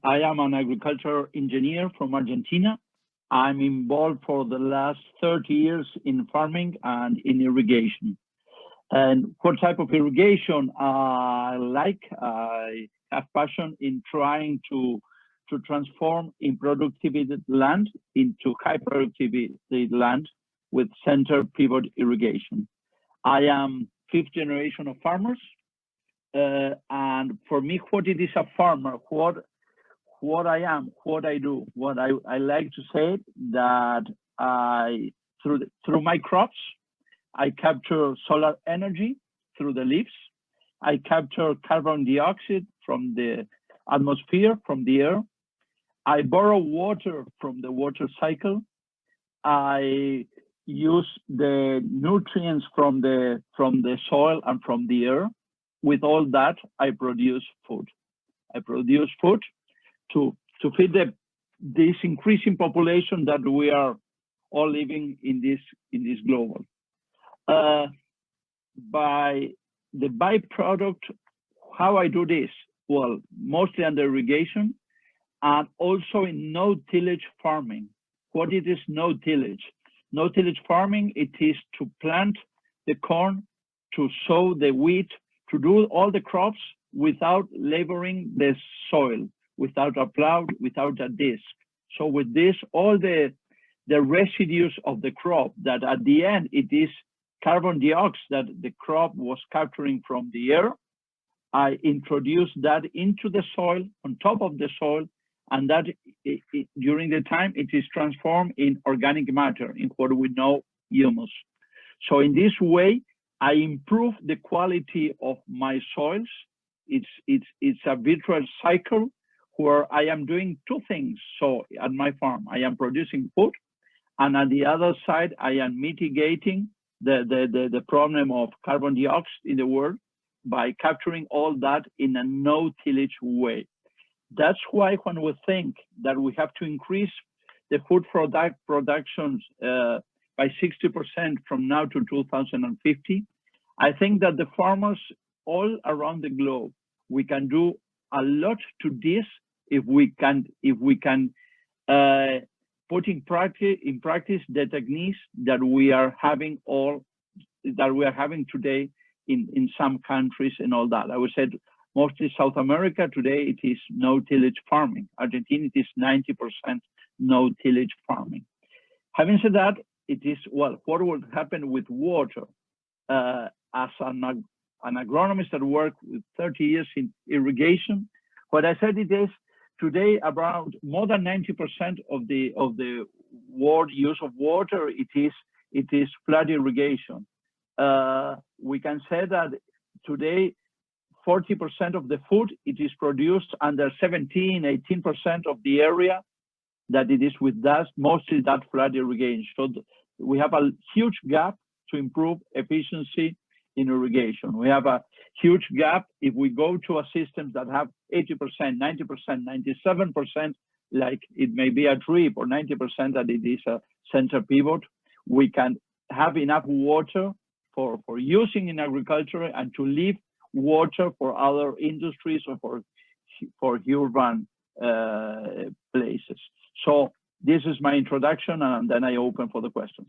I am an agricultural engineer from Argentina. I'm involved for the last 30 years in farming and in irrigation. And what type of irrigation I like? I have passion in trying to transform unproductive land into high productivity land with center pivot irrigation. I am fifth generation of farmers. And for me, what it is a farmer, what I am, what I do, what I like to say that through my crops, I capture solar energy through the leaves. I capture carbon dioxide from the atmosphere, from the air. I borrow water from the water cycle. I use the nutrients from the soil and from the air. With all that, I produce food. I produce food to feed this increasing population that we are all living in this global. By the byproduct, how I do this? Well, mostly under irrigation and also in no-tillage farming. What it is no-tillage? No-tillage farming, it is to plant the corn, to sow the wheat, to do all the crops without laboring the soil, without a plow, without a disc. So with this, all the residues of the crop that at the end, it is carbon dioxide that the crop was capturing from the air, I introduce that into the soil, on top of the soil, and that during the time it is transformed in organic matter, in what we know humus. So in this way, I improve the quality of my soils. It's a virtuous cycle where I am doing two things. So at my farm, I am producing food, and at the other side, I am mitigating the problem of carbon dioxide in the world by capturing all that in a no-tillage way. That's why when we think that we have to increase the food productions by 60% from now to 2050, I think that the farmers all around the globe, we can do a lot to this if we can put in practice the techniques that we are having today in some countries and all that. I would say mostly South America today, it is no-tillage farming. Argentina, it is 90% no-tillage farming. Having said that, it is, well, what will happen with water? As an agronomist that worked with 30 years in irrigation, what I said it is today around more than 90% of the world use of water, it is flood irrigation. We can say that today 40% of the food it is produced under 18% of the area that it is with that, mostly that flood irrigation. So we have a huge gap to improve efficiency in irrigation. We have a huge gap if we go to a system that have 80%, 90%, 97%, like it may be a drip, or 90% that it is a center pivot. We can have enough water for using in agriculture and to leave water for other industries or for urban places. So this is my introduction, and then I open for the questions.